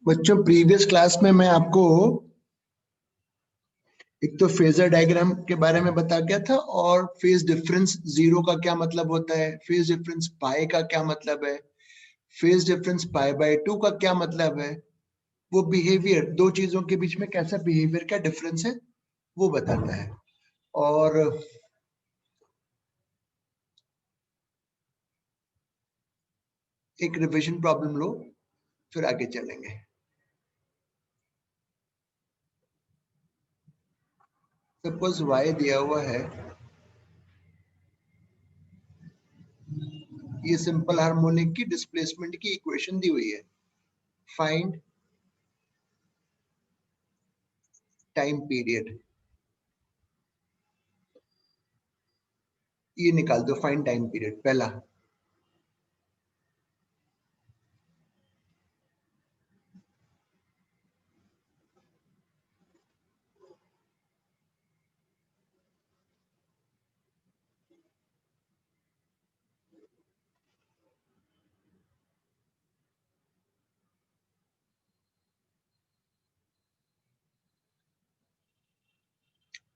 बच्चों previous class में मैं आपको एक तो फेजर डायग्राम के बारे में बता गया था और फेज डिफरेंस जीरो का क्या मतलब होता है, फेज डिफरेंस पाई का क्या मतलब है, फेज डिफरेंस पाई बाय 2 का क्या मतलब है, वो बिहेवियर दो चीजों के बीच में कैसा बिहेवियर का डिफरेंस है वो बताता है। और एक रिवीजन प्रॉब्लम लो फिर आगे चलेंगे। सपोज y दिया हुआ है, ये सिंपल हार्मोनिक की डिस्प्लेसमेंट की इक्वेशन दी हुई है। फाइंड टाइम पीरियड, ये निकाल दो फाइंड टाइम पीरियड पहला।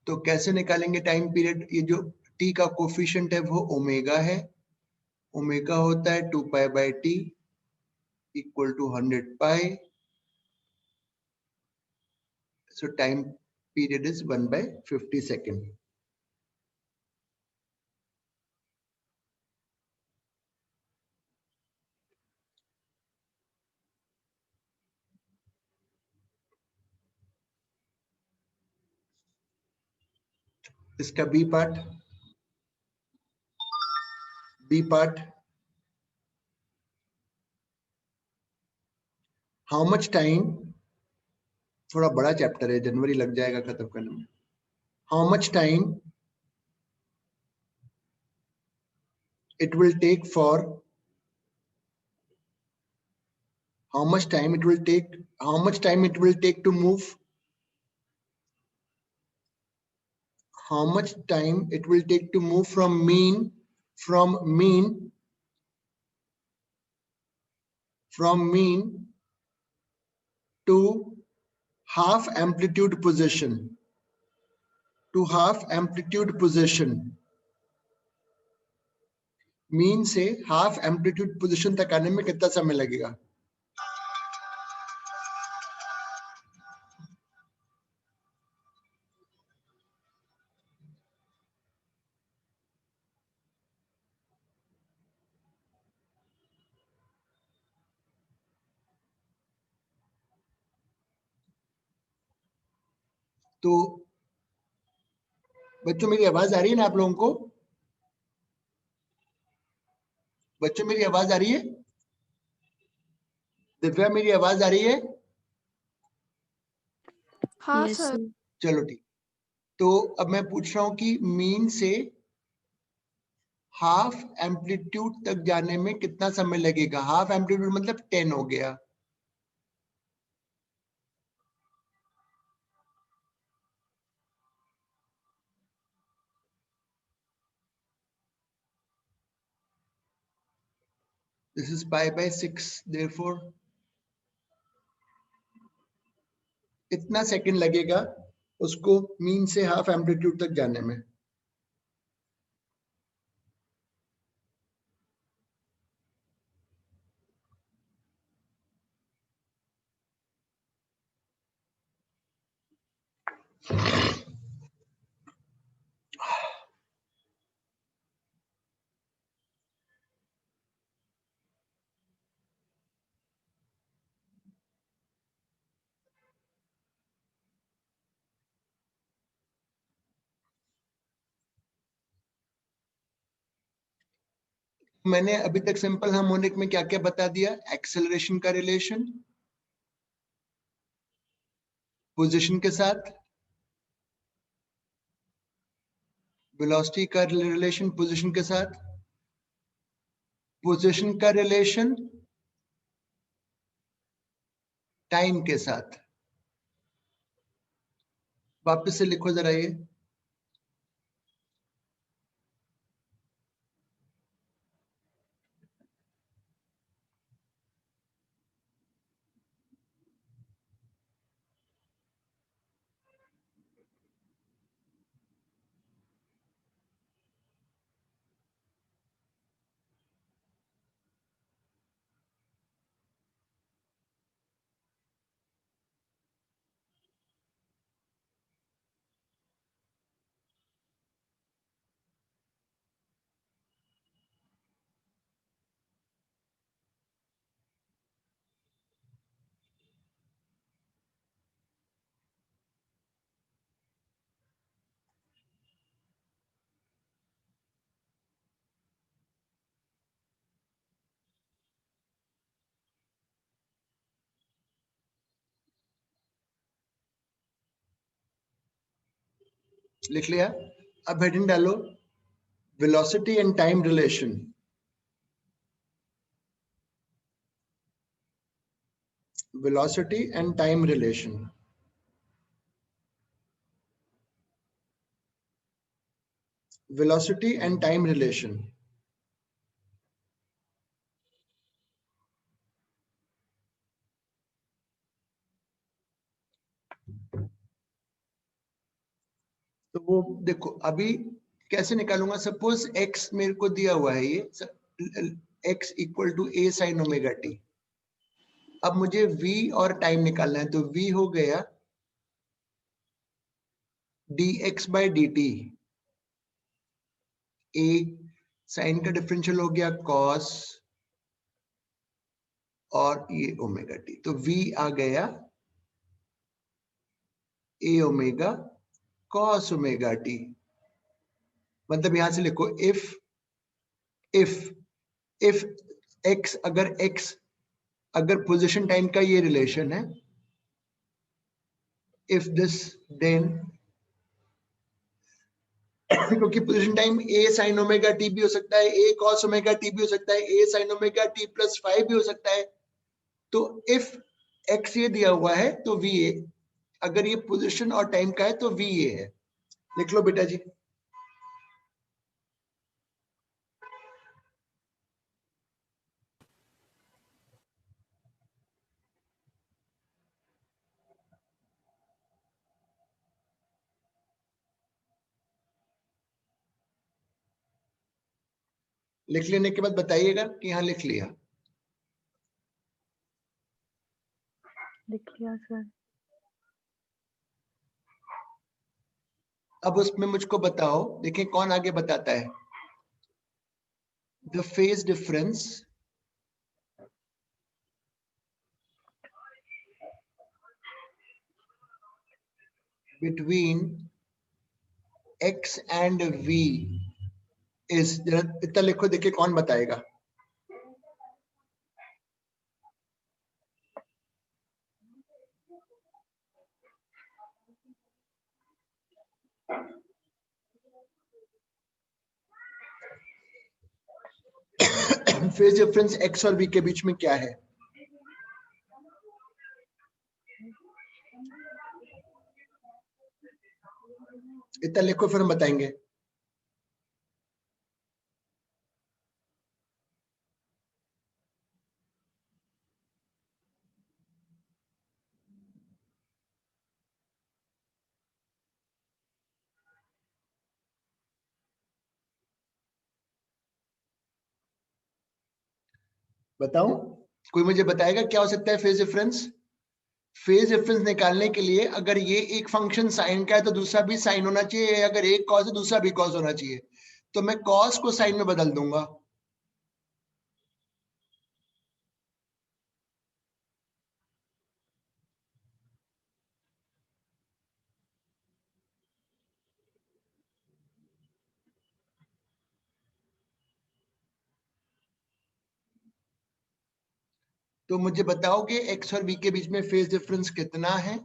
तो कैसे निकालेंगे टाइम पीरियड, ये जो टी का कोफिशिएंट है वो ओमेगा है, ओमेगा होता है 2 pi by T equal to 100 pi, so time period is 1 by 50 second. इसका B part, how much time, थोड़ा बड़ा चैप्टर है, जनवरी लग जाएगा खत्म करने में। How much time it will take for, how much time it will take, how much time it will take to move, how much time it will take to move from mean to half amplitude position, mean से half amplitude position तक आने में कितना समय लगेगा। तो बच्चों मेरी आवाज आ रही है ना आप लोगों को? बच्चों मेरी आवाज आ रही है? दिव्या मेरी आवाज आ रही है? हाँ सर। चलो ठीक। तो अब मैं पूछ रहा हूं कि मीन से हाफ एम्पलीट्यूड तक जाने में कितना समय लगेगा। हाफ एम्पलीट्यूड मतलब 10 हो गया। This is pi by 6, therefore इतना सेकंड लगेगा उसको मीन से हाफ एम्पलीट्यूड तक जाने में। मैंने अभी तक सिंपल हार्मोनिक में क्या क्या बता दिया? एक्सेलरेशन का रिलेशन पोजीशन के साथ, वेलोसिटी का रिलेशन पोजीशन के साथ, पोजीशन का रिलेशन टाइम के साथ। वापस से लिखो जरा ये। लिख लिया? अब हेडिंग डालो velocity and time relation. Velocity and time relation. Velocity and time relation. तो वो देखो अभी कैसे निकालूंगा। सपोज x मेरे को दिया हुआ है, ये x equal to a sine omega T. अब मुझे v और टाइम निकालना है, तो v हो गया dx by D T. a sine का डिफरेंशियल हो गया cos और ये ओमेगा टी, तो v आ गया a omega cos omega T. मतलब यहां से लिखो इफ x, अगर x, अगर पोजीशन टाइम का ये रिलेशन है, इफ दिस देन, क्योंकि position time a sin omega t भी हो सकता है, a cos ओमेगा t भी हो सकता है, a sin omega t plus 5 भी हो सकता है। तो इफ x ये दिया हुआ है तो va, अगर ये पोजीशन और टाइम का है तो va है। लिख लो बेटा जी। लिख लेने के बाद बताइएगा कि हाँ लिख लिया। लिख लिया सर। अब उसमें मुझको बताओ, देखिए कौन आगे बताता है। The phase difference between x and v is, इतना लिखो, देखिए कौन बताएगा। फेज डिफरेंस x और v के बीच में क्या है? इतना लिखो फिर हम बताएंगे। बताऊं? कोई मुझे बताएगा क्या हो सकता है फेज डिफरेंस? फेज डिफरेंस निकालने के लिए अगर ये एक फंक्शन साइन का है तो दूसरा भी साइन होना चाहिए, अगर एक कॉस है दूसरा भी कॉस होना चाहिए। तो मैं कॉस को साइन में बदल दूंगा। तो मुझे बताओगे एक्स और बी के बीच में फेज डिफरेंस कितना है?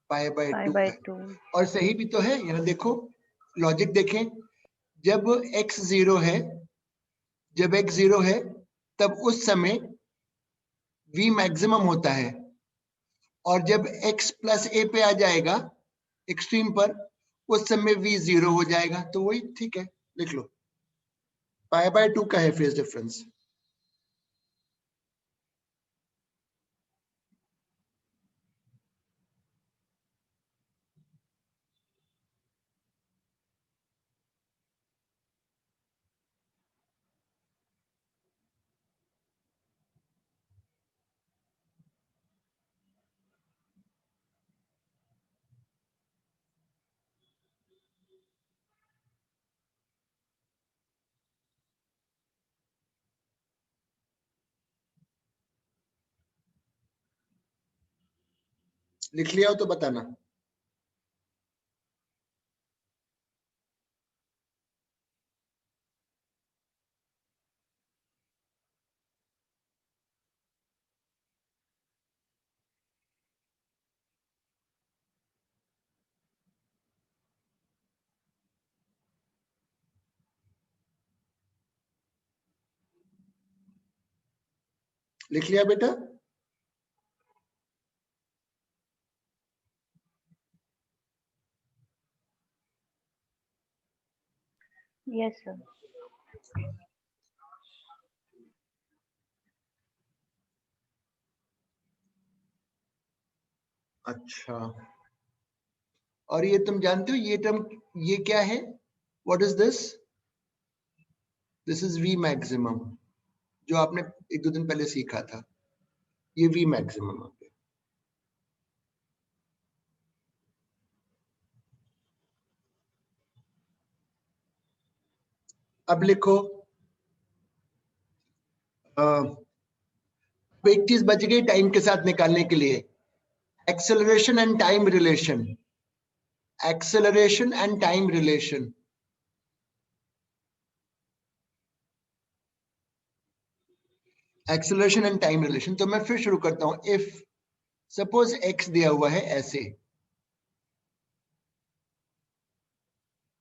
पाई बाय पाई 2 बाय है। 2। और सही भी तो है, यहाँ देखो लॉजिक देखें। जब x जीरो है, जब x जीरो है तब उस समय v मैक्सिमम होता है, और जब x प्लस a पे आ जाएगा एक्सट्रीम पर, उस समय v जीरो हो जाएगा। तो वही ठीक है, लिख लो पाई बाय 2 का है फेज डिफरेंस। लिख लिया हो तो बताना। लिख लिया बेटा? Yes sir. अच्छा, और ये तुम जानते हो ये टर्म, ये क्या है? What is this? This is we maximum, जो आपने एक दो दिन पहले सीखा था। ये वी मैक्सिमम हो गया। अब लिखो, एक चीज बच गई टाइम के साथ निकालने के लिए, acceleration and time relation. Acceleration and time relation. Acceleration and time relation. तो मैं फिर शुरू करता हूं। इफ सपोज एक्स दिया हुआ है ऐसे,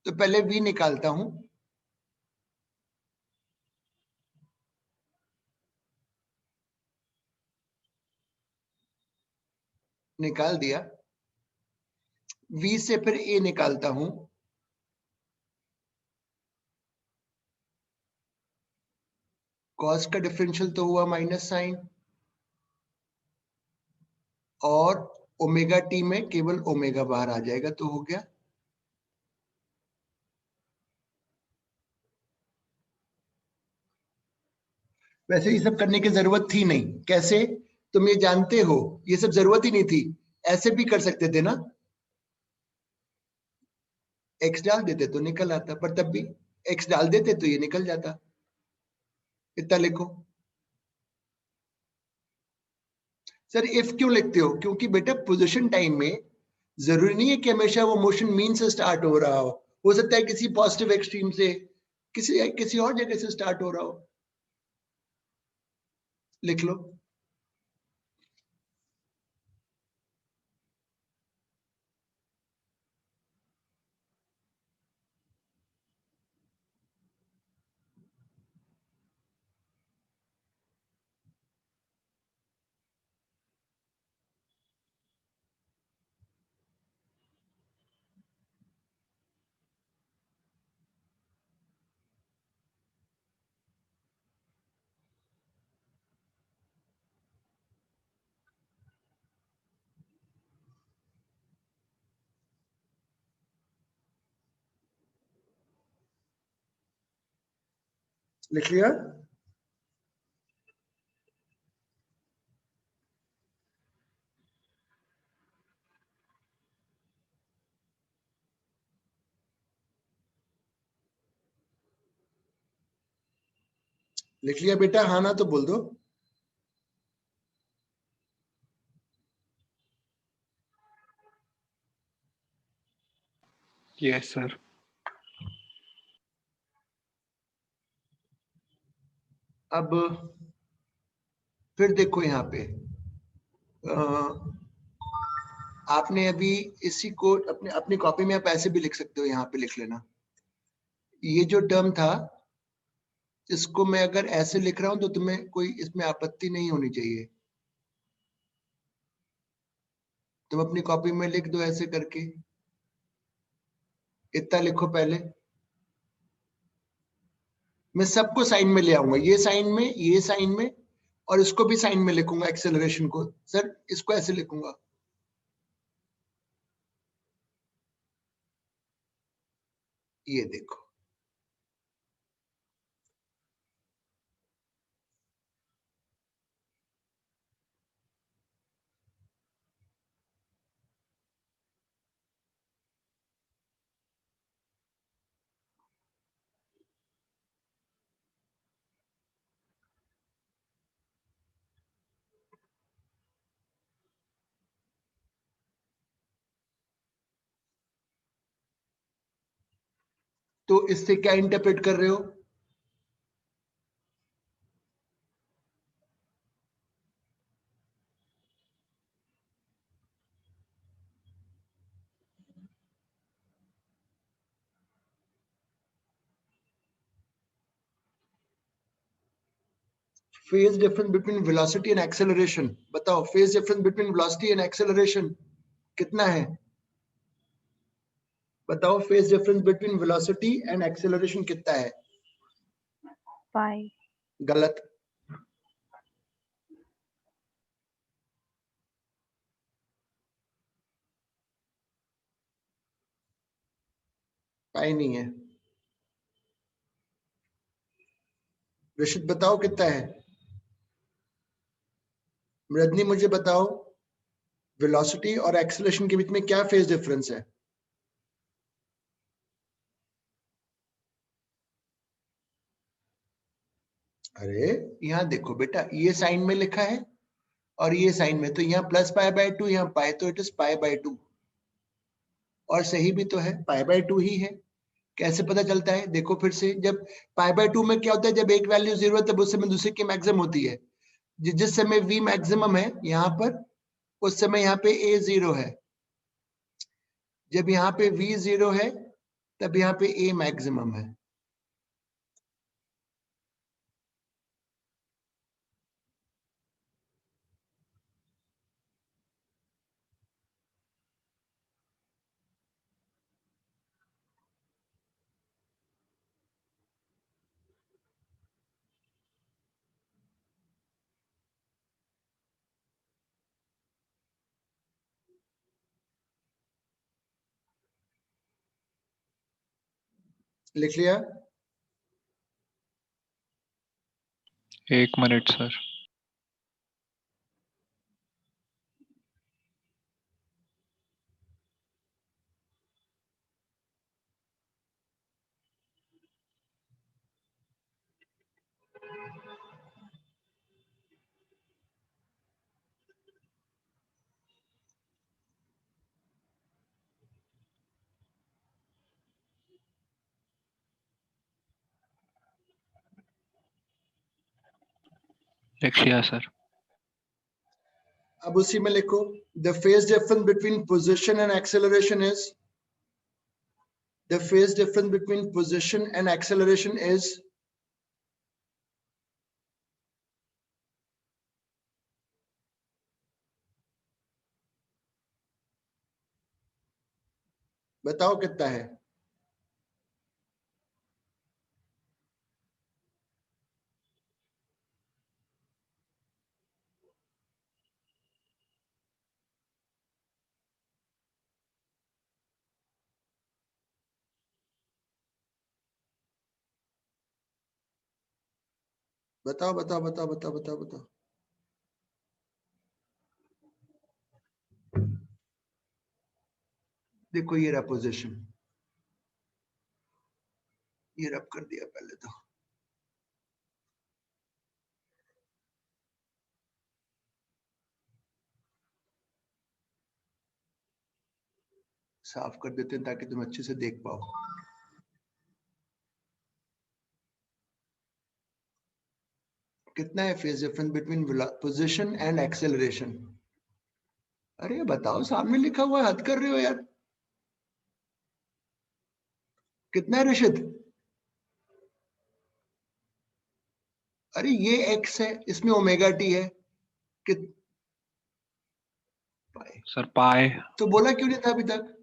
तो पहले वी निकालता हूं। निकाल दिया। वी से फिर ए निकालता हूं। कॉस का डिफरेंशियल तो हुआ माइनस साइन, और ओमेगा टी में केवल ओमेगा बाहर आ जाएगा तो हो गया। वैसे ये सब करने की जरूरत थी नहीं। कैसे? तुम ये जानते हो, ये सब जरूरत ही नहीं थी। ऐसे भी कर सकते थे ना, एक्स डाल देते तो निकल आता, पर तब भी एक्स डाल देते तो ये निकल जाता। इतना लिखो। सर इफ क्यों लिखते हो? क्योंकि बेटा पोजीशन टाइम में जरूरी नहीं है कि हमेशा वो मोशन मीन से स्टार्ट हो रहा हो सकता है किसी पॉजिटिव एक्सट्रीम से, किसी किसी और जगह से स्टार्ट हो रहा हो। लिख लो। लिख लिया? लिख लिया बेटा? हाँ ना तो बोल दो। Yes sir. अब फिर देखो यहाँ पे, आपने अभी इसी को अपने अपनी कॉपी में आप ऐसे भी लिख सकते हो, यहाँ पे लिख लेना। ये जो टर्म था, इसको मैं अगर ऐसे लिख रहा हूं तो तुम्हें कोई इसमें आपत्ति नहीं होनी चाहिए। तुम अपनी कॉपी में लिख दो ऐसे करके। इतना लिखो पहले। मैं सबको साइन में ले आऊंगा, ये साइन में, ये साइन में, और इसको भी साइन में लिखूंगा एक्सेलरेशन को। सर इसको ऐसे लिखूंगा, ये देखो। तो इससे क्या इंटरप्रेट कर रहे हो? Phase difference between velocity and acceleration, बताओ phase difference between velocity and acceleration कितना है? बताओ phase difference between velocity and acceleration कितना है? पाई। गलत। पाई नहीं है। ऋषित बताओ कितना है? मृदनी मुझे बताओ वेलोसिटी और एक्सेलरेशन के बीच में क्या फेज डिफरेंस है? अरे यहाँ देखो बेटा, ये साइन में लिखा है और ये साइन में, तो यहाँ प्लस पाई बाय 2, यहाँ पाई, तो इट इज पाई बाय 2। और सही भी तो है, पाई बाय 2 ही है। कैसे पता चलता है? देखो फिर से, जब पाई बाय 2 में क्या होता है, जब एक वैल्यू 0 है तब उस समय दूसरे की मैक्सिमम होती है। जिस समय v मैक्सिमम है यहाँ पर, उस समय यहाँ पे a 0 है। जब यहाँ पे v 0 है तब यहाँ पे a मैक्सिमम है। लिख लिया? 1 मिनट सर। लिख लिया सर। अब उसी में लिखो, the phase difference between position and acceleration is, the phase difference between position and acceleration is, बताओ कितना है? बताओ बताओ बताओ बताओ बताओ बताओ। देखो ये रहा पोजीशन, ये रब कर दिया पहले तो। साफ कर देते हैं ताकि तुम अच्छे से देख पाओ। कितना है phase difference between position and acceleration? अरे बताओ, सामने लिखा हुआ है, हद कर रहे हो यार। कितना है ऋषित? अरे ये x है, इसमें ओमेगा टी है। कित पाई। सर पाए। तो बोला क्यों नहीं था अभी तक?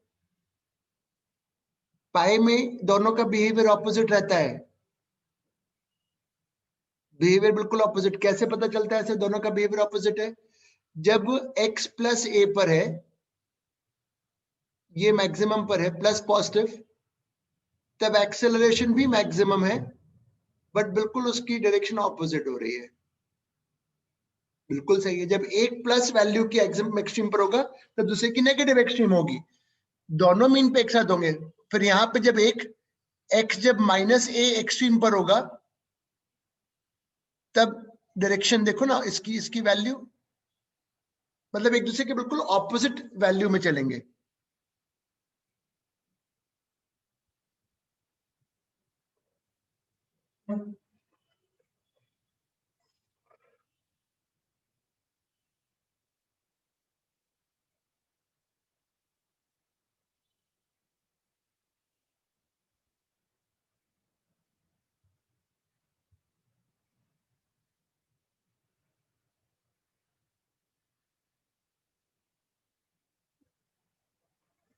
पाई में दोनों का बिहेवियर ऑपोजिट रहता है। बिहेवियर बिल्कुल ऑपोजिट। कैसे पता चलता है ऐसे दोनों का बिहेवियर ऑपोजिट है? जब x प्लस a पर है, ये मैक्सिमम पर है, प्लस पॉजिटिव, तब एक्सेलरेशन भी मैक्सिमम है, बट बिल्कुल उसकी डायरेक्शन ऑपोजिट हो रही है। बिल्कुल सही है। जब एक प्लस वैल्यू की एक्सट्रीम पर होगा तब दूसरे की नेगेटिव एक्सट्रीम होगी। दोनों मीन पे एक साथ होंगे। फिर यहाँ पे जब एक x जब माइनस ए एक्सट्रीम पर होगा तब डायरेक्शन देखो ना, इसकी इसकी वैल्यू, मतलब एक दूसरे के बिल्कुल ऑपोजिट वैल्यू में चलेंगे।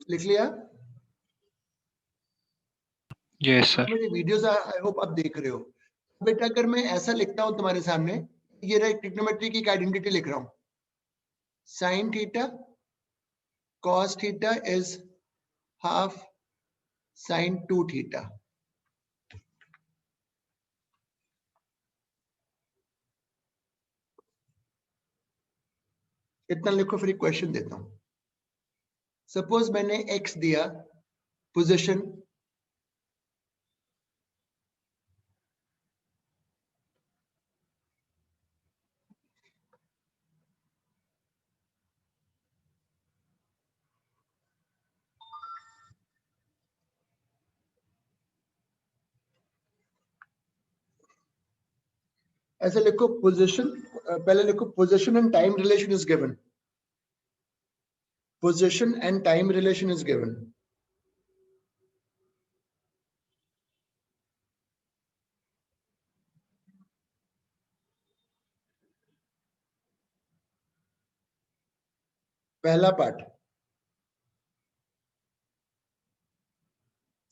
लिख लिया? Yes sir. मेरे वीडियोस आई होप आप देख रहे हो। बेटा अगर मैं ऐसा लिखता हूं तुम्हारे सामने, ये रहा ट्रिग्नोमेट्री की एक आइडेंटिटी लिख रहा हूं, sine theta cos theta is half sin 2 theta. इतना लिखो, फिर क्वेश्चन देता हूं। सपोज मैंने x दिया, पोजीशन, ऐसे लिखो पोजीशन, पहले लिखो position and time relation is given, position and time relation is given. पहला पार्ट,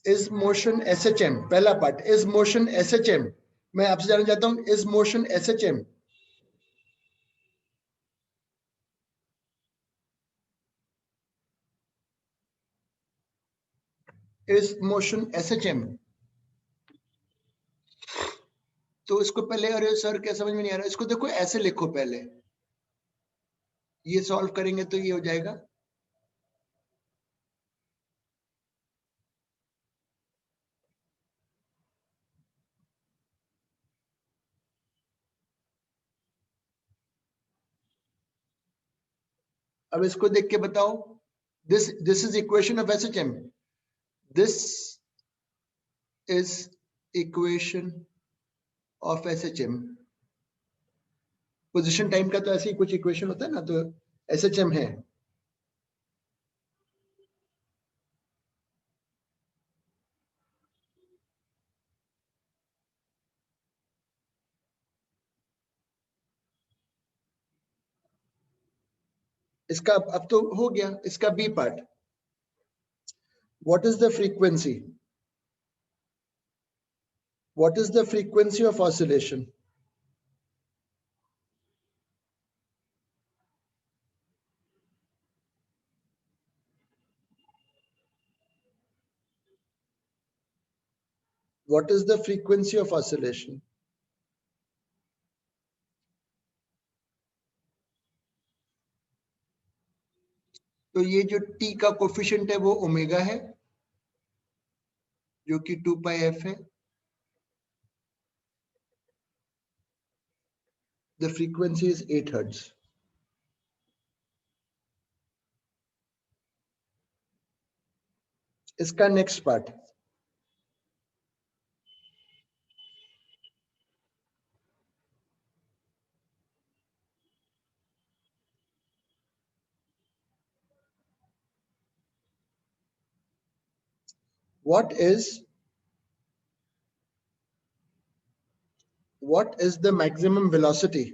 इज मोशन एसएचएम, पहला पार्ट इज मोशन एसएचएम। मैं आपसे जानना चाहता हूं, is motion SHM? Is motion SHM? तो इसको पहले, अरे सर क्या समझ में नहीं आ रहा, इसको देखो ऐसे लिखो, पहले ये सॉल्व करेंगे तो ये हो जाएगा। अब इसको देख के बताओ, this is equation of SHM, this is equation of SHM. Position time का तो ऐसे ही कुछ इक्वेशन होता है ना, तो एसएचएम है। इसका अब तो हो गया, इसका B part, what is the frequency, what is the frequency of oscillation? What is the frequency of oscillation? तो ये जो t का कोफिशिएंट है वो ओमेगा है, जो कि 2 पाई f है। The frequency is 8 hertz. इसका next part, what is the maximum velocity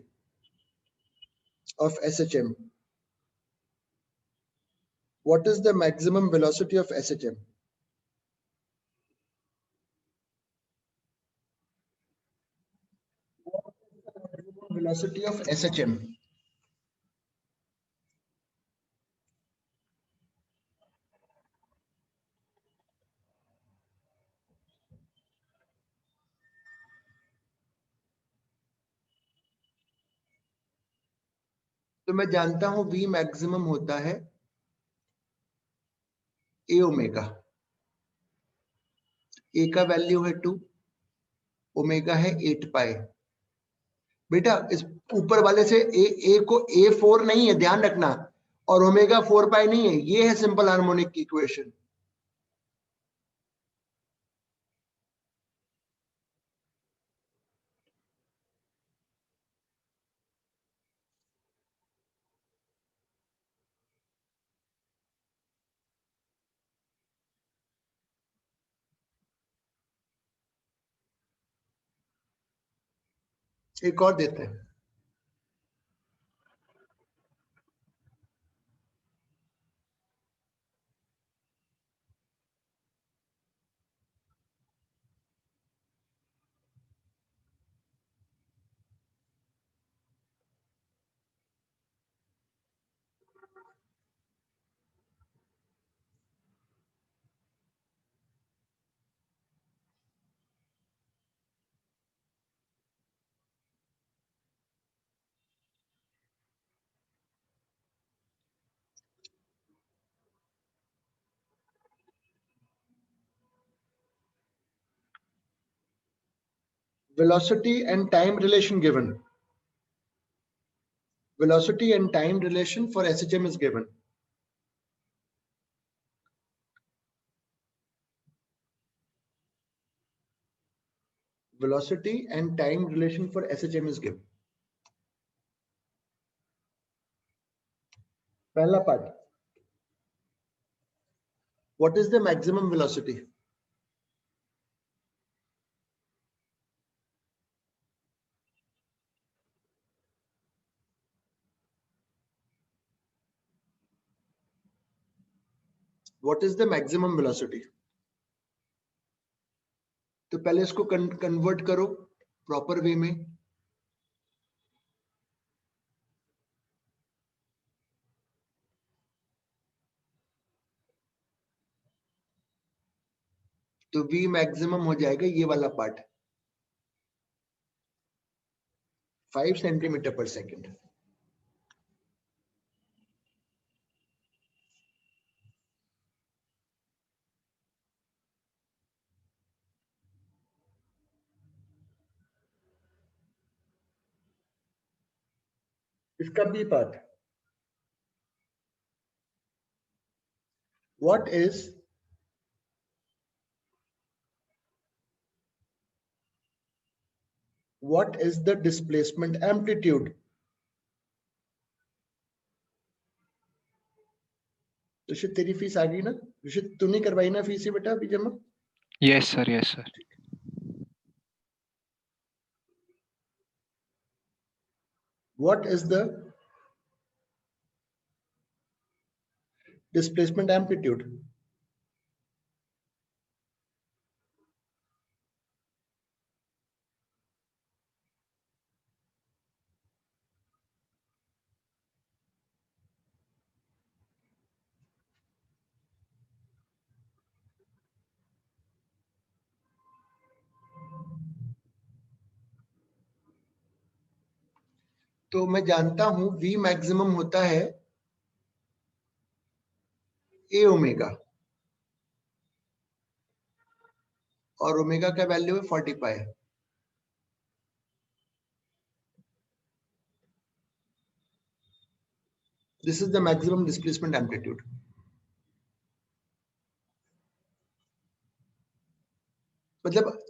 of SHM? What is the maximum velocity of SHM? Velocity of SHM. तो मैं जानता हूं V मैक्सिमम होता है A ओमेगा, A का वैल्यू है 2, ओमेगा है 8 पाई। बेटा इस ऊपर वाले से ए को A4 नहीं है, ध्यान रखना, और ओमेगा 4 पाई नहीं है, ये है सिंपल हार्मोनिक की इक्वेशन। एक और देते हैं, velocity and time relation given. Velocity and time relation for SHM is given. Velocity and time relation for SHM is given. पहला part. What is the maximum velocity? What is the maximum velocity? तो पहले इसको convert करो proper way में. तो v maximum हो जाएगा ये वाला पार्ट 5 सेंटीमीटर पर सेकेंड. इसका B part. What is the displacement amplitude? Rishit तेरी फीस आ गई ना? ऋषित तू नहीं करवाई ना फीस ये बेटा अभी जमा? Yes sir, yes sir. What is the displacement amplitude? तो मैं जानता हूं v मैक्सिमम होता है a ओमेगा और ओमेगा का वैल्यू है 40 पाई. This is the maximum displacement amplitude. मतलब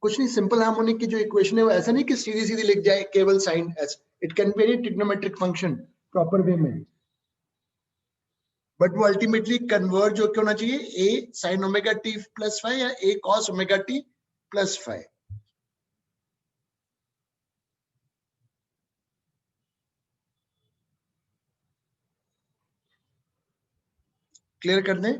कुछ नहीं, सिंपल हार्मोनिक की जो इक्वेशन है वो ऐसा नहीं कि सीधी सीधी लिख जाए केवल sine S. It can be any trigonometric function proper way में, बट वो अल्टीमेटली कन्वर्ज होकर होना चाहिए a sin omega t plus 5 या a cos omega t plus 5. Clear कर दें?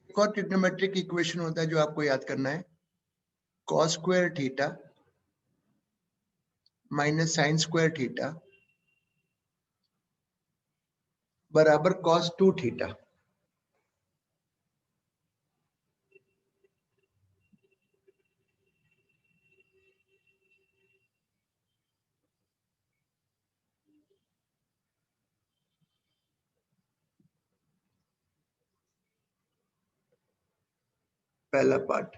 एक और ट्रिग्नोमेट्रिक इक्वेशन होता है जो आपको याद करना है. cos square theta minus sine square theta बराबर cos 2 थीटा. पहला पार्ट.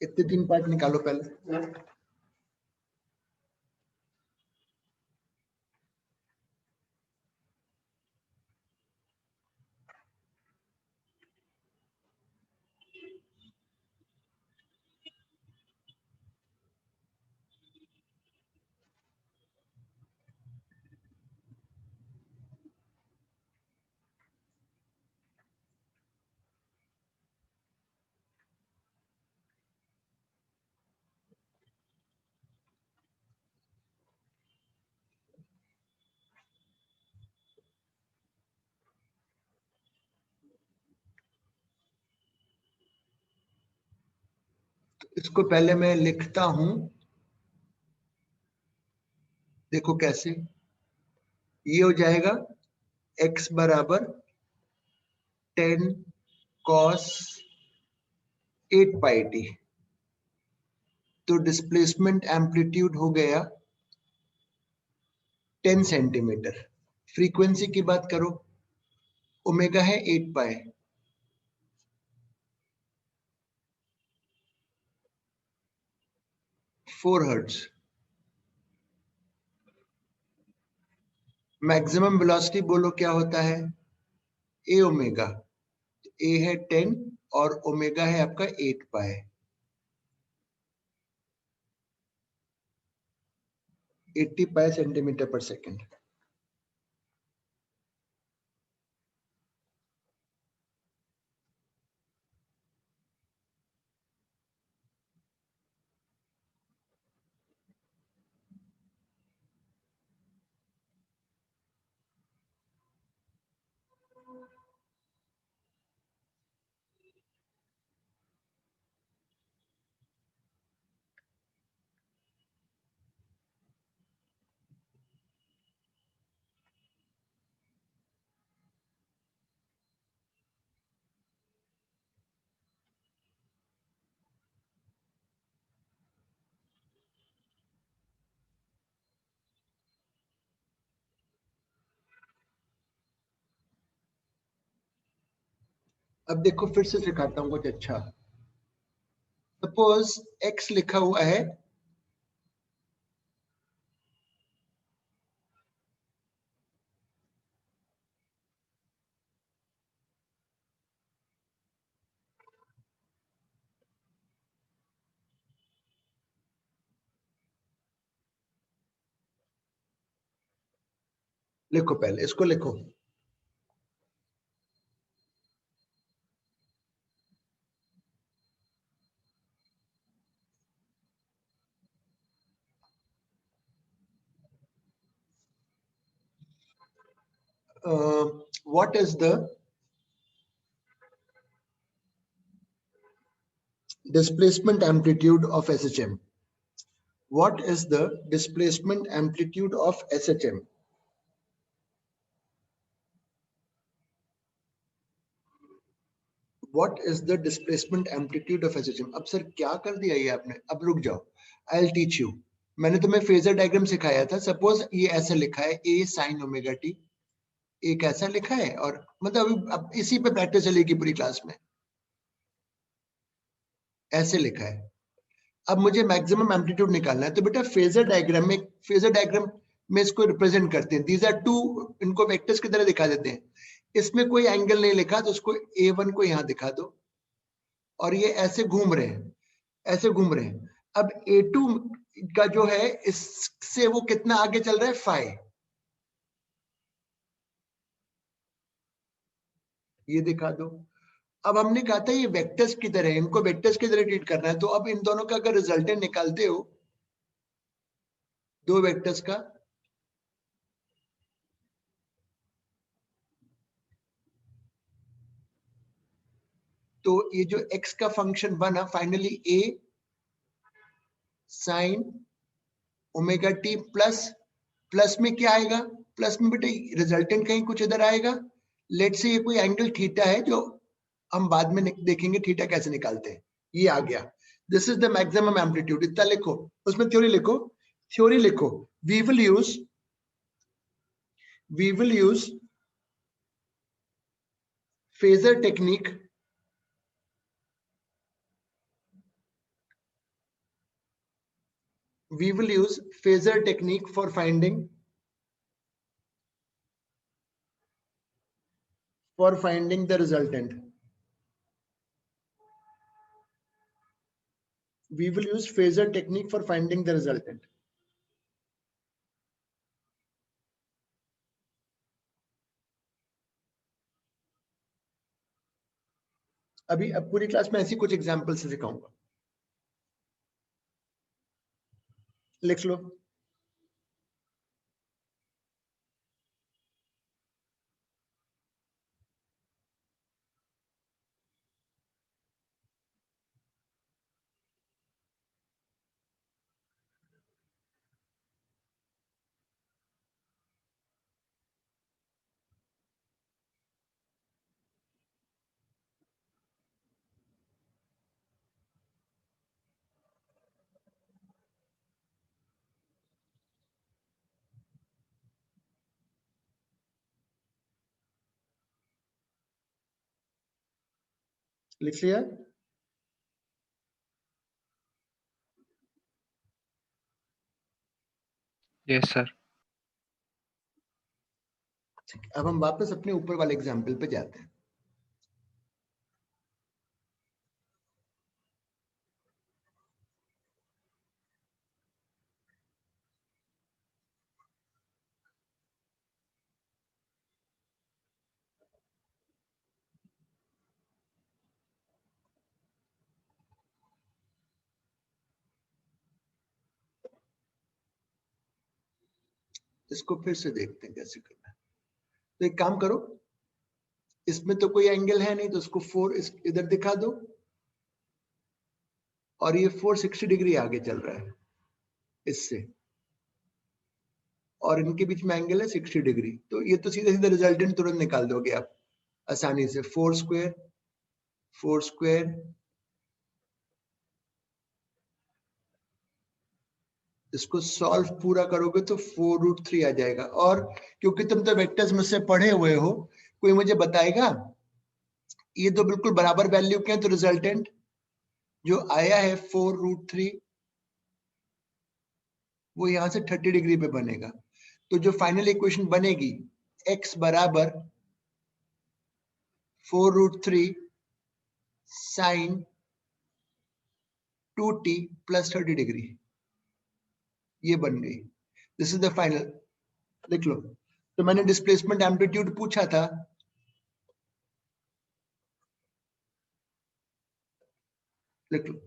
इतने 3 पार्ट निकालो पहले. इसको पहले मैं लिखता हूं, देखो कैसे। ये हो जाएगा x बराबर 10 cos 8 पाई टी। तो डिस्प्लेसमेंट एम्पलीट्यूड हो गया 10 सेंटीमीटर। फ्रीक्वेंसी की बात करो, ओमेगा है 8 पाई, 4 हर्ट्ज। मैक्सिमम वेलोसिटी बोलो क्या होता है, ए ओमेगा। ए है 10 और ओमेगा है आपका 8 पाई, 80 पाई सेंटीमीटर पर सेकेंड। अब देखो फिर से सिखाता हूँ कुछ अच्छा। सपोज x लिखा हुआ है लिखो, पहले इसको लिखो। What is the displacement amplitude of SHM? What is the displacement amplitude of SHM? What is the displacement amplitude of SHM? अब सर क्या कर दिया ये आपने, अब रुक जाओ, I'll teach you। मैंने तुम्हें फेजर डायग्राम सिखाया था। सपोज ये ऐसा लिखा है a sin ओमेगा t, एक ऐसा लिखा है, और मतलब अभी अब इसी पे प्रैक्टिस चलेगी पूरी क्लास में। ऐसे लिखा है। अब मुझे मैक्सिमम एम्पलीट्यूड निकालना है, तो बेटा फेजर डायग्राम में इसको रिप्रेजेंट करते हैं। दीज आर टू, इनको वेक्टर्स की तरह दिखा देते हैं। इसमें कोई एंगल नहीं लिखा तो उसको a1 को यहां दिखा दो, और ये ऐसे घूम रहे हैं, ऐसे घूम रहे हैं। अब a2 का जो है इससे वो कितना आगे चल रहा है, फाई। ये दिखा दो। अब हमने कहा था ये वेक्टर्स की तरह, इनको वेक्टर्स की तरह ट्रीट करना है। तो अब इन दोनों का अगर रिजल्टेंट निकालते हो, दो वेक्टर्स का, तो ये जो x का फंक्शन बना finally a sine omega T plus, plus में क्या आएगा, प्लस में बेटे रिजल्टेंट कहीं कुछ इधर आएगा। लेट से ये कोई एंगल थीटा है, जो हम बाद में देखेंगे थीटा कैसे निकालते हैं। ये आ गया, this is the maximum amplitude. इतना लिखो, उसमें थ्योरी लिखो, थ्योरी लिखो। We will use phasor technique we will use phasor technique for finding the resultant. We will use phasor technique for finding the resultant. अभी अब पूरी क्लास में ऐसी कुछ एग्जांपल से सिखाऊंगा, लिख लो। लिख लिया? Yes, sir. अब हम वापस अपने ऊपर वाले एग्जाम्पल पे जाते हैं। इसको फिर से देखते हैं कैसे करना है। तो एक काम करो, इसमें तो कोई एंगल है नहीं, तो उसको 4 इधर दिखा दो, और ये 460 डिग्री आगे चल रहा है इससे, और इनके बीच में एंगल है 60 डिग्री। तो ये तो सीधे सीधे रिजल्टेंट तुरंत निकाल दोगे आप आसानी से। 4 स्क्वायर 4 स्क्वायर, इसको सॉल्व पूरा करोगे तो 4√3 आ जाएगा। और क्योंकि तुम तो वेक्टर्स मुझसे पढ़े हुए हो, कोई मुझे बताएगा ये तो बिल्कुल बराबर वैल्यू के हैं, तो रिजल्टेंट जो आया है 4√3 वो यहां से 30 डिग्री पे बनेगा। तो जो फाइनल इक्वेशन बनेगी x बराबर 4√3 साइन 2t प्लस 30 डिग्री, ये बन गई। This is the final. लिख लो। तो मैंने डिस्प्लेसमेंट एम्पलीट्यूड पूछा था, लिख लो।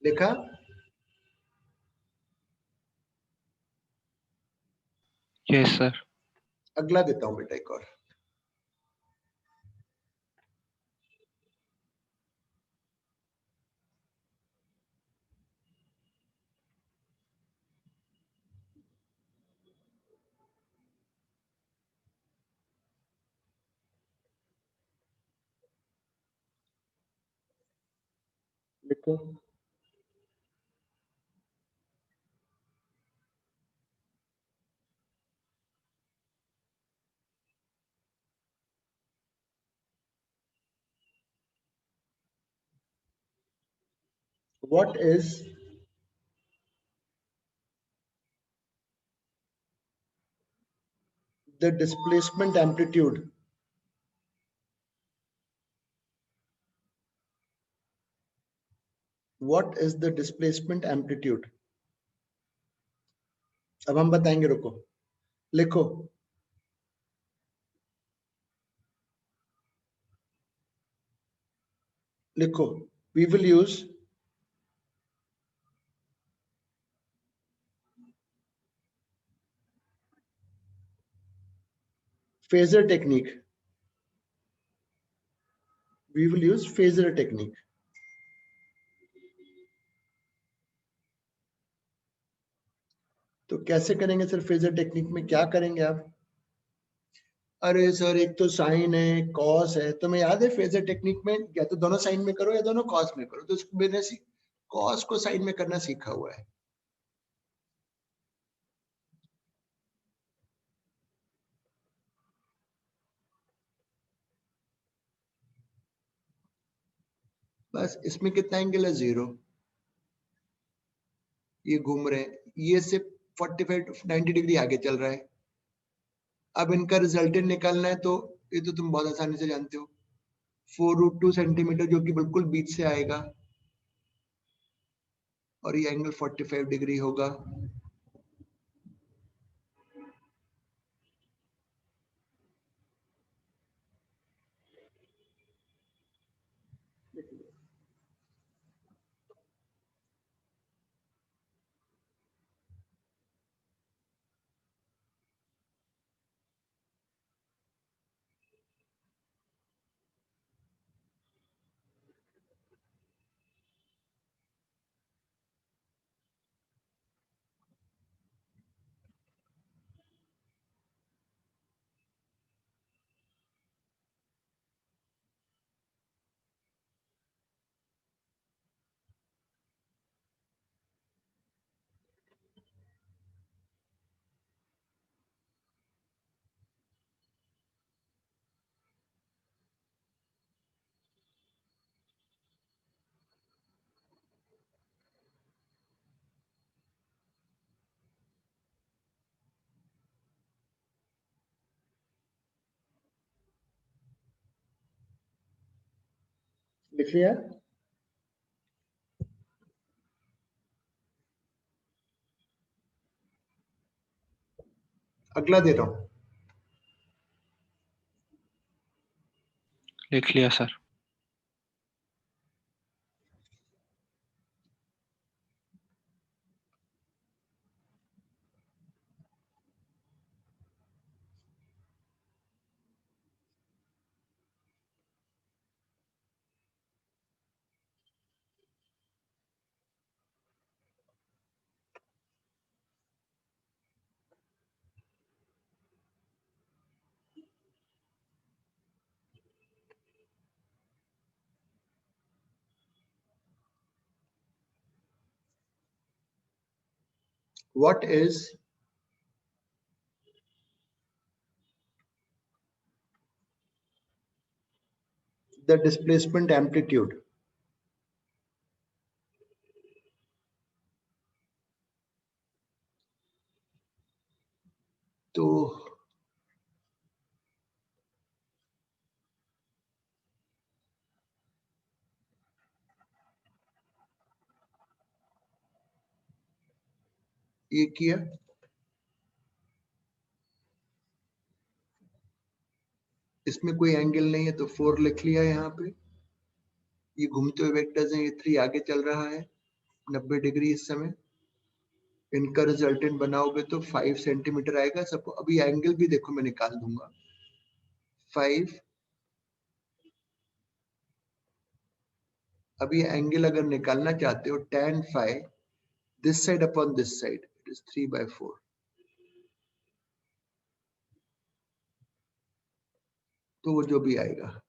लिखा? Yes, sir. अगला देता हूं बेटा एक और। लिखो। What is the displacement amplitude what is the displacement amplitude? अब हम बताएंगे, रुको। लिखो। लिखो। We will use phasor technique. We will use phasor technique. तो कैसे करेंगे सर फेजर टेक्निक में? क्या करेंगे आप? अरे सर एक तो साइन है, कॉस है। तुम्हें याद है फेजर टेक्निक में या तो दोनों साइन में करो या दोनों कॉस में करो। तो मैंने कॉस को साइन में करना सीखा हुआ है। बस इसमें कितना एंगल है? 0। ये घूम रहे हैं, ये से 45-90 डिग्री आगे चल रहा है। अब इनका रिजल्टेंट निकालना है, तो ये तो तुम बहुत आसानी से जानते हो। 4√2 सेंटीमीटर, जो कि बिल्कुल बीच से आएगा। और ये एंगल 45 डिग्री होगा। लिख लिया? अगला दे रहा हूं। लिख लिया sir. What is the displacement amplitude? तो ये किया, इसमें कोई एंगल नहीं है तो 4 लिख लिया यहाँ पे। ये घूमते हुए वेक्टर्स हैं, ये 3 आगे चल रहा है 90 डिग्री इस समय। इनका रिजल्टेंट बनाओगे तो 5 सेंटीमीटर आएगा सबको। अभी एंगल भी देखो मैं निकाल दूंगा 5। अभी एंगल अगर निकालना चाहते हो tan phi this side upon this side it is 3/4। तो वो जो भी आएगा।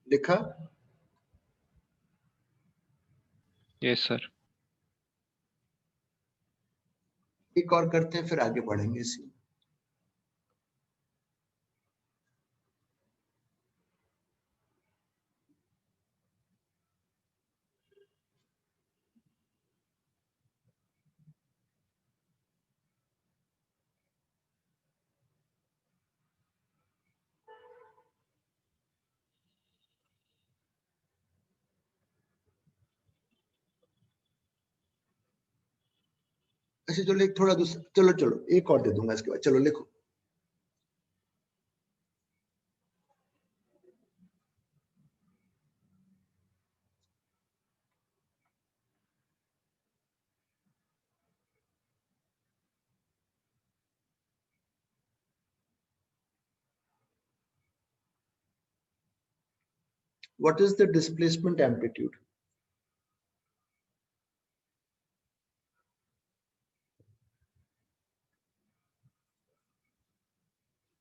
लिखा? Yes sir. एक और करते हैं फिर आगे बढ़ेंगे इसी। अच्छा चलो एक थोड़ा दूसरा, चलो चलो एक और दे दूंगा इसके बाद। चलो लिखो What is the displacement amplitude?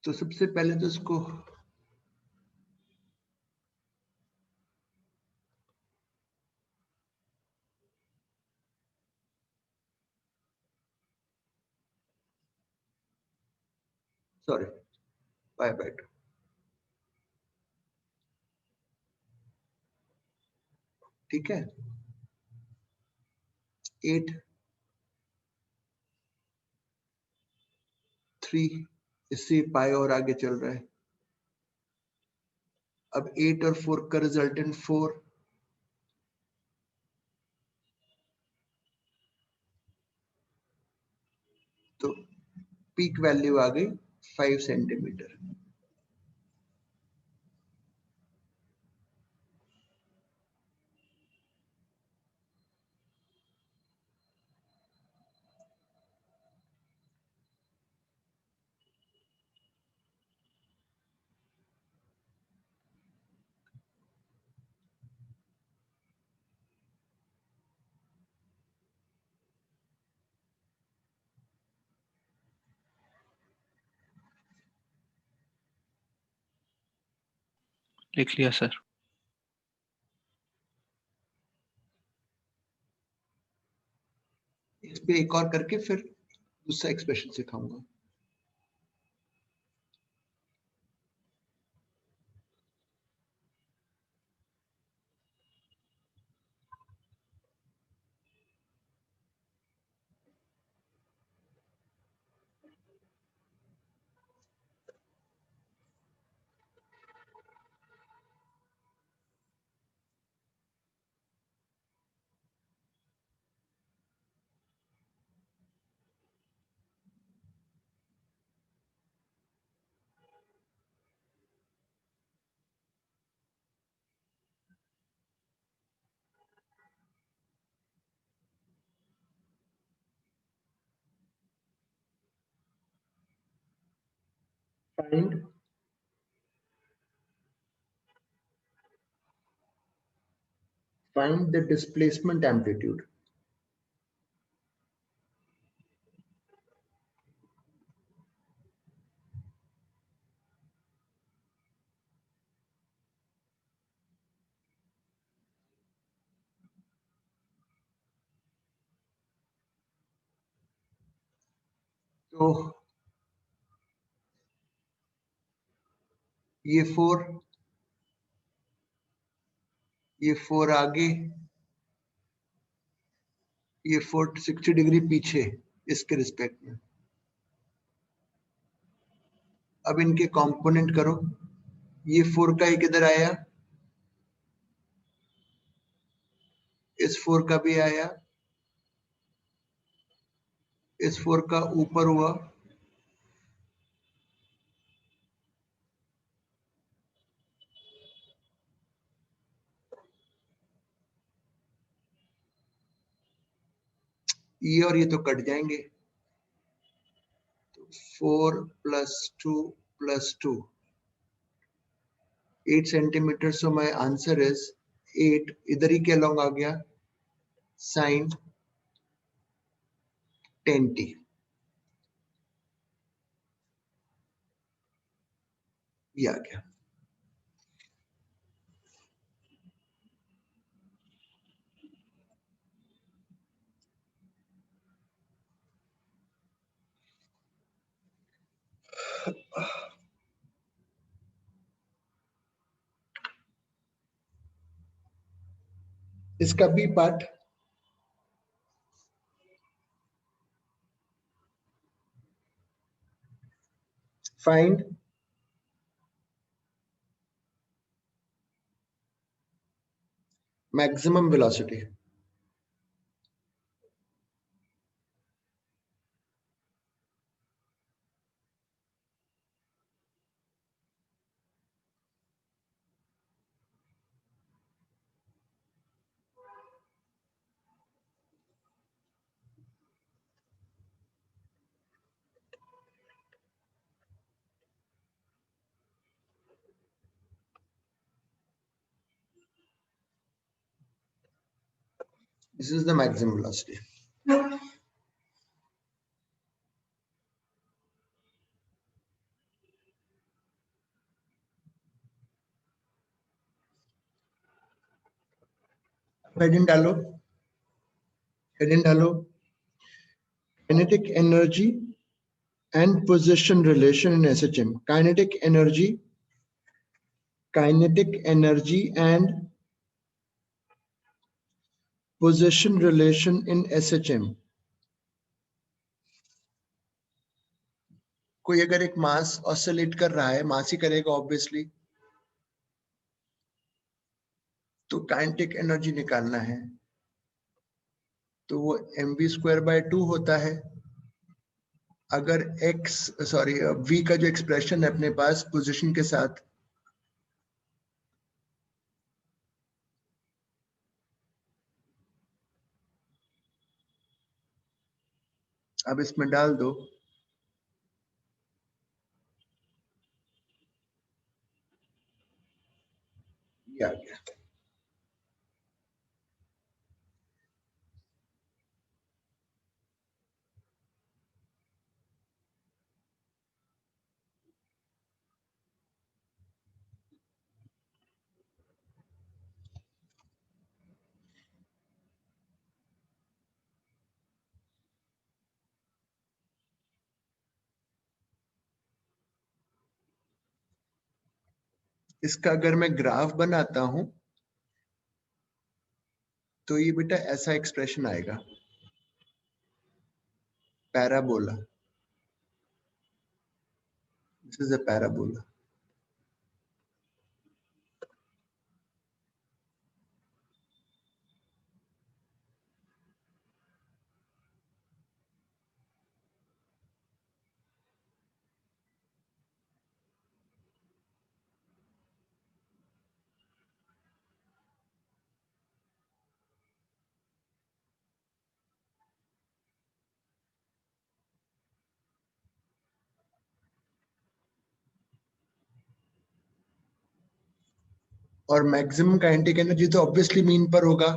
तो सबसे पहले तो इसको सॉरी पाई बाय 2 ठीक है 8 3 इससे पाई और आगे चल रहा है अब 8 और 4 का रिजल्टेंट 4 तो पीक वैल्यू आ गई 5 सेंटीमीटर लिख लिया सर। इस पे एक और करके फिर दूसरा एक्सप्रेशन सिखाऊंगा find the displacement amplitude तो ये 4 आगे ये 460 डिग्री पीछे इसके रिस्पेक्ट में अब इनके कंपोनेंट करो ये 4 का एक इधर आया इस 4 का भी आया इस 4 का ऊपर हुआ ये और ये तो कट जाएंगे तो 4 + 2 + 2 8 centimetre so my answer is 8 इधर ही के लॉन्ग आ गया sin 10t ये आ गया इसका B part find maximum velocity This is the maximum velocity. Heading डालो, हेडिंग डालो, kinetic energy and position relation in SHM. Kinetic energy and position relation in SHM. कोई अगर एक मास ऑसिलेट कर रहा है, मास ही करेगा ऑब्वियसली, तो काइनेटिक एनर्जी निकालना है, तो वो mv²/2 होता है। अगर v का जो एक्सप्रेशन है अपने पास पोजीशन के साथ, अब इसमें डाल दो, ये आ गया। इसका अगर मैं ग्राफ बनाता हूं तो ये बेटा ऐसा एक्सप्रेशन आएगा, parabola. This is a parabola. और मैक्सिमम काइनेटिक एनर्जी तो ऑब्वियसली मीन पर होगा।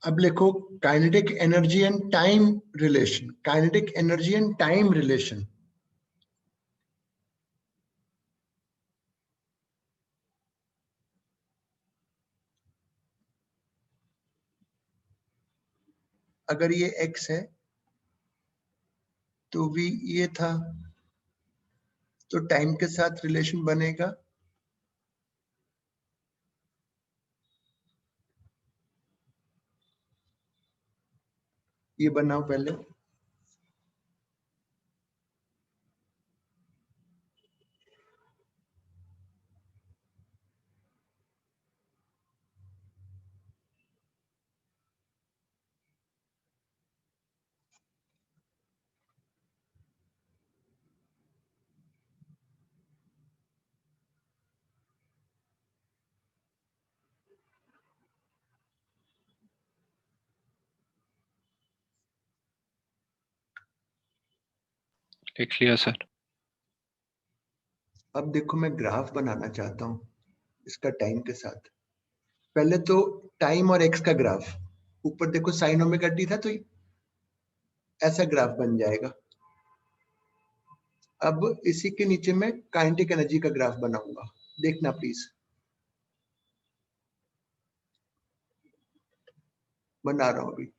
अब लिखो kinetic energy and time relation, kinetic energy and time relation. अगर ये x है तो v ये था, तो टाइम के साथ रिलेशन बनेगा ये बनाओ पहले। लिख लिया सर। अब देखो मैं ग्राफ बनाना चाहता हूं इसका टाइम के साथ। पहले तो टाइम और एक्स का ग्राफ, ऊपर देखो साइन ओमेगा टी था, तो ऐसा ग्राफ बन जाएगा। अब इसी के नीचे मैं काइनेटिक एनर्जी का ग्राफ बनाऊंगा, देखना प्लीज। बना रहा हूं अभी।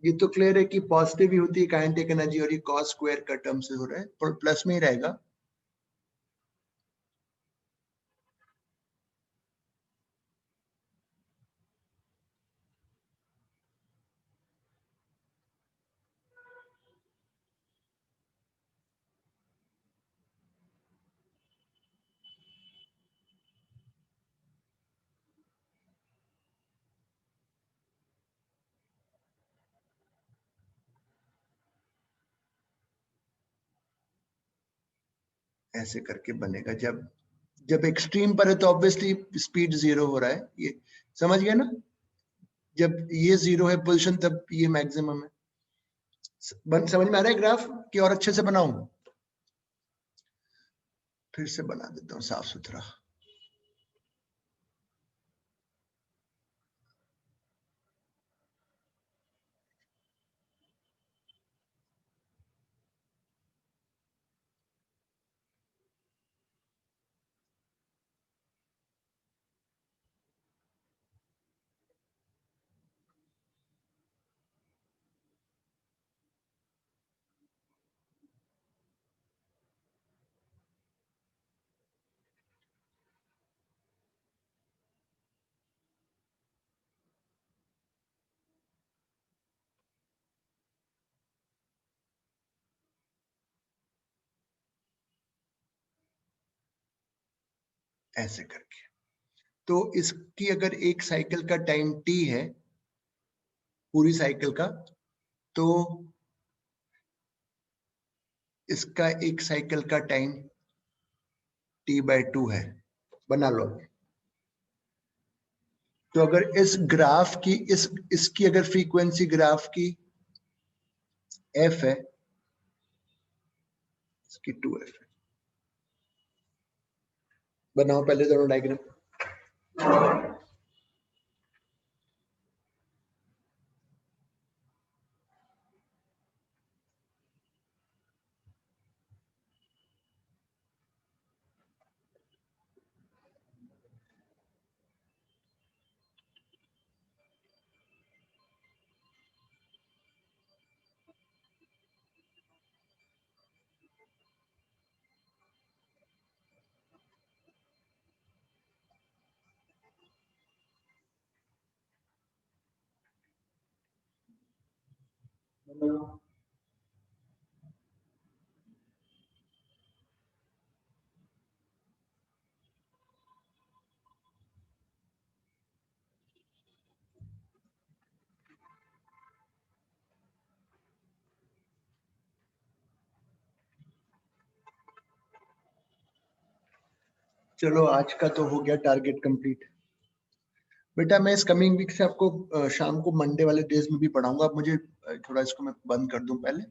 ये तो क्लियर है कि पॉजिटिव ही होती है काइनेटिक एनर्जी, और ये कॉस स्क्वायर का टर्म से हो रहा है, और प्लस में ही रहेगा। ऐसे करके बनेगा। जब एक्सट्रीम पर है तो ऑब्वियसली स्पीड 0 हो रहा है, ये समझ गए ना। जब ये 0 है पोजीशन तब ये मैक्सिमम है। समझ में आ रहा है ग्राफ कि और अच्छे से बनाऊं? फिर से बना देता हूं साफ सुथरा। ऐसे करके तो इसकी अगर एक साइकिल का टाइम t है, पूरी साइकिल का, तो इसका एक साइकिल का टाइम t/2 है। बना लो। तो अगर इस ग्राफ की इसकी अगर फ्रीक्वेंसी ग्राफ की f है, इसकी 2f है। बनाओ पहले दोनों डायग्राम। चलो आज का तो हो गया टारगेट कंप्लीट। बेटा मैं इस कमिंग वीक से आपको शाम को मंडे वाले डेज में भी पढ़ाऊंगा। अब मुझे थोड़ा इसको मैं बंद कर दूं पहले।